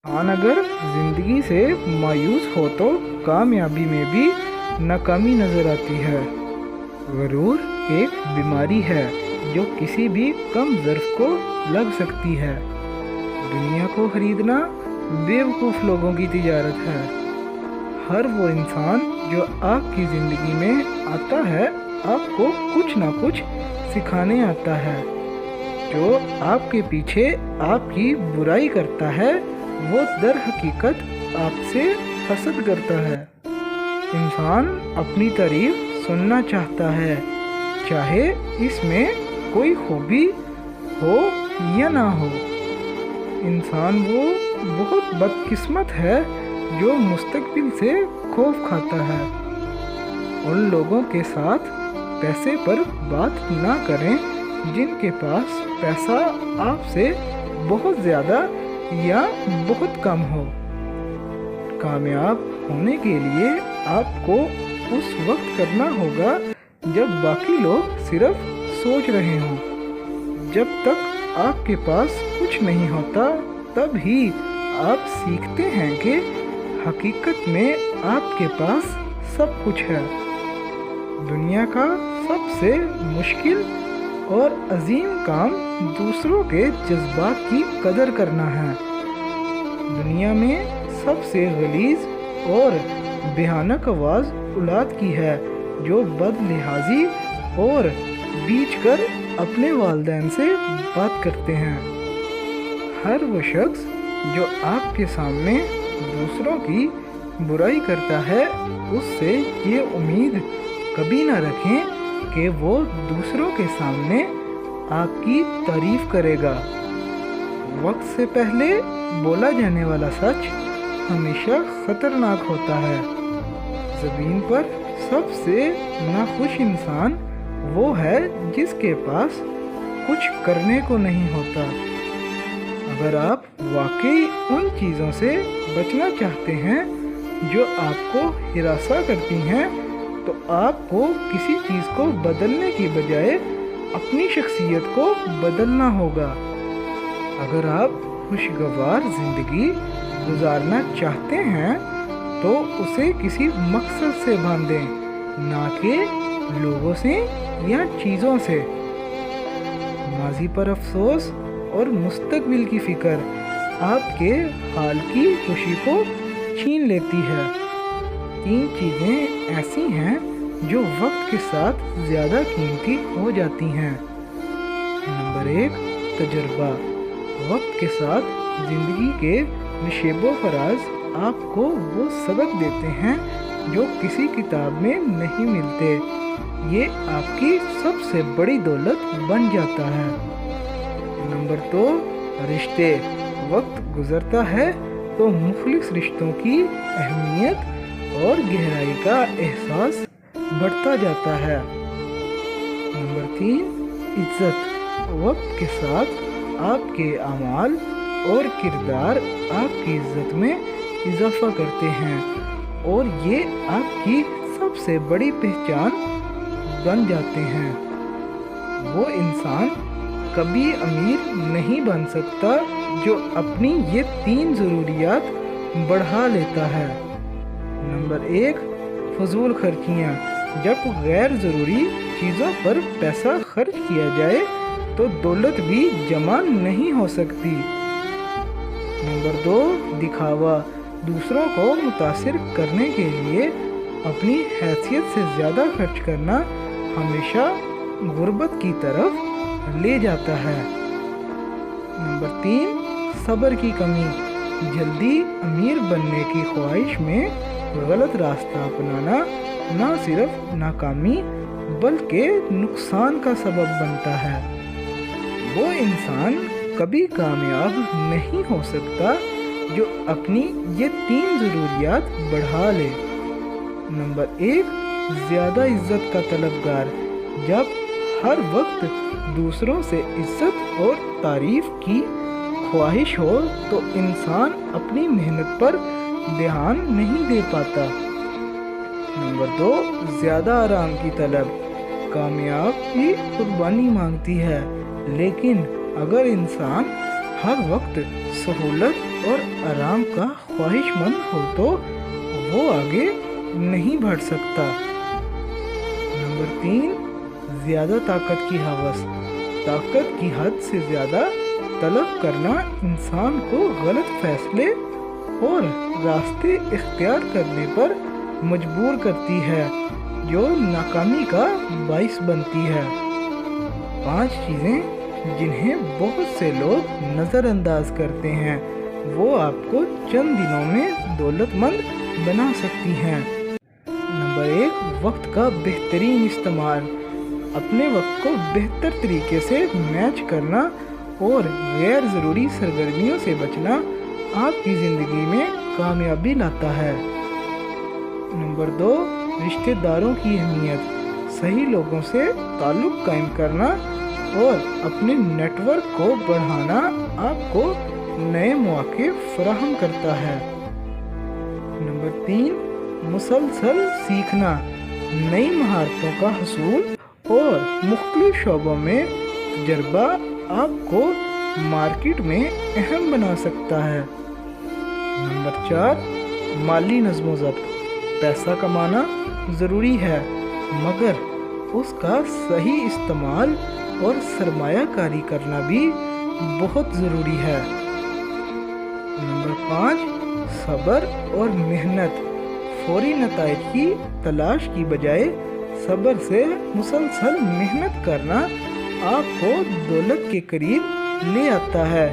इंसान अगर ज़िंदगी से मायूस हो तो कामयाबी में भी नाकामी नज़र आती है। गरूर एक बीमारी है जो किसी भी कम ज़र्फ़ को लग सकती है। दुनिया को खरीदना बेवकूफ़ लोगों की तिजारत है। हर वो इंसान जो आपकी ज़िंदगी में आता है आपको कुछ ना कुछ सिखाने आता है। जो आपके पीछे आपकी बुराई करता है वो दर हकीकत आपसे हसद करता है। इंसान अपनी तारीफ सुनना चाहता है, चाहे इसमें कोई खूबी हो या ना हो। इंसान वो बहुत बदकिस्मत है जो मुस्तकबिल से खौफ खाता है। उन लोगों के साथ पैसे पर बात ना करें जिनके पास पैसा आपसे बहुत ज़्यादा या बहुत कम हो। कामयाब होने के लिए आपको उस वक्त करना होगा जब बाकी लोग सिर्फ सोच रहे हों। जब तक आपके पास कुछ नहीं होता तब ही आप सीखते हैं कि हकीकत में आपके पास सब कुछ है। दुनिया का सबसे मुश्किल और अजीम काम दूसरों के जज्बात की कदर करना है। दुनिया में सबसे गलीज और भयानक आवाज़ औलाद की है जो बदलिहाजी और बीच कर अपने वालिदैन से बात करते हैं। हर वो शख्स जो आपके सामने दूसरों की बुराई करता है उससे ये उम्मीद कभी ना रखें कि वो दूसरों के सामने आपकी तारीफ करेगा। वक्त से पहले बोला जाने वाला सच हमेशा खतरनाक होता है। ज़मीन पर सबसे नाखुश इंसान वो है जिसके पास कुछ करने को नहीं होता। अगर आप वाकई उन चीज़ों से बचना चाहते हैं जो आपको हिरासा करती हैं तो आपको किसी चीज़ को बदलने की बजाय अपनी शख्सियत को बदलना होगा। अगर आप खुशगवार ज़िंदगी गुजारना चाहते हैं तो उसे किसी मकसद से बांधें, ना कि लोगों से या चीज़ों से। माजी पर अफसोस और मुस्तकबिल की फ़िक्र आपके हाल की खुशी को छीन लेती है। 3 चीज़ें ऐसी हैं जो वक्त के साथ ज़्यादा कीमती हो जाती हैं। नंबर 1 तजर्बा। वक्त के साथ ज़िंदगी के नशेबो फराज आपको वो सबक देते हैं जो किसी किताब में नहीं मिलते। ये आपकी सबसे बड़ी दौलत बन जाता है। नंबर 2 रिश्ते। वक्त गुज़रता है तो मुखलिस रिश्तों की अहमियत और गहराई का एहसास बढ़ता जाता है। नंबर 3 इज्जत। वक्त के साथ आपके अमाल और किरदार आपकी इज्जत में इजाफा करते हैं और ये आपकी सबसे बड़ी पहचान बन जाते हैं। वो इंसान कभी अमीर नहीं बन सकता जो अपनी ये 3 ज़रूरियात बढ़ा लेता है। नंबर 1 फजूल खर्चियाँ। जब गैर ज़रूरी चीज़ों पर पैसा खर्च किया जाए तो दौलत भी जमा नहीं हो सकती। नंबर 2 दिखावा। दूसरों को मुतासिर करने के लिए अपनी हैसियत से ज़्यादा खर्च करना हमेशा गुर्बत की तरफ ले जाता है। नंबर 3 सब्र की कमी। जल्दी अमीर बनने की ख्वाहिश में गलत रास्ता अपनाना ना सिर्फ नाकामी बल्कि नुकसान का सबब बनता है। वो इंसान कभी कामयाब नहीं हो सकता जो अपनी ये 3 ज़रूरियात बढ़ा ले। नंबर 1 ज़्यादा इज्जत का तलबगार। जब हर वक्त दूसरों से इज्जत और तारीफ़ की ख्वाहिश हो तो इंसान अपनी मेहनत पर ध्यान नहीं दे पाता। नंबर 2 ज़्यादा आराम की तलब। कामयाबी कुर्बानी मांगती है लेकिन अगर इंसान हर वक्त सहूलत और आराम का ख्वाहिशमंद हो तो वो आगे नहीं बढ़ सकता। नंबर 3, ज़्यादा ताकत की हवस। ताकत की हद से ज़्यादा तलब करना इंसान को गलत फैसले और रास्ते इख्तियार करने पर मजबूर करती है, जो नाकामी का बाइस बनती है। 5 चीज़ें जिन्हें बहुत से लोग नज़रअंदाज करते हैं, वो आपको चंद दिनों में दौलतमंद बना सकती हैं। नंबर 1, वक्त का बेहतरीन इस्तेमाल। अपने वक्त को बेहतर तरीके से मैच करना और गैर ज़रूरी सरगर्मियों से बचना आपकी ज़िंदगी में कामयाबी लाता है। नंबर 2, रिश्तेदारों की अहमियत। सही लोगों से ताल्लुक़ कायम करना और अपने नेटवर्क को बढ़ाना आपको नए मौके फराहम करता है। नंबर 3, मुसलसल सीखना। नई महारतों का हसूल और मुख्तलिफ शोबों में तजर्बा आपको मार्केट में अहम बना सकता है। नंबर 4, माली नज़्म ज़ब्त। पैसा कमाना ज़रूरी है, मगर उसका सही इस्तेमाल और सरमायाकारी करना भी बहुत ज़रूरी है। नंबर 5, सब्र और मेहनत। फौरी नताइज की तलाश की बजाय सब्र से मुसलसल मेहनत करना आपको दौलत के करीब ले आता है।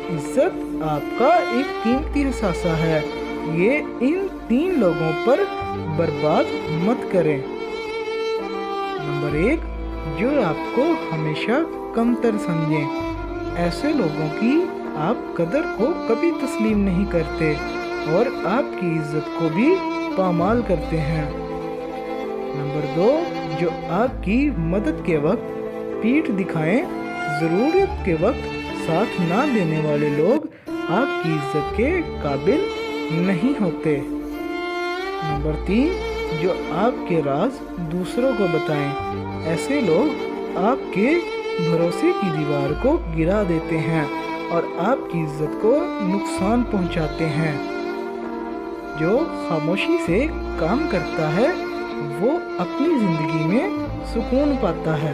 इज्जत आपका एक कीमती असासा है, ये इन 3 लोगों पर बर्बाद मत करें। नंबर 1, जो आपको हमेशा कमतर समझें। ऐसे लोगों की आप कदर को कभी तस्लीम नहीं करते और आपकी इज्जत को भी पामाल करते हैं। नंबर 2, जो आपकी मदद के वक्त पीठ दिखाएं, ज़रूरत के वक्त साथ ना देने वाले लोग आपकी इज्जत के काबिल नहीं होते। नंबर 3, जो आपके राज दूसरों को बताएं। ऐसे लोग आपके भरोसे की दीवार को गिरा देते हैं और आपकी इज्जत को नुकसान पहुंचाते हैं। जो खामोशी से काम करता है वो अपनी ज़िंदगी में सुकून पाता है।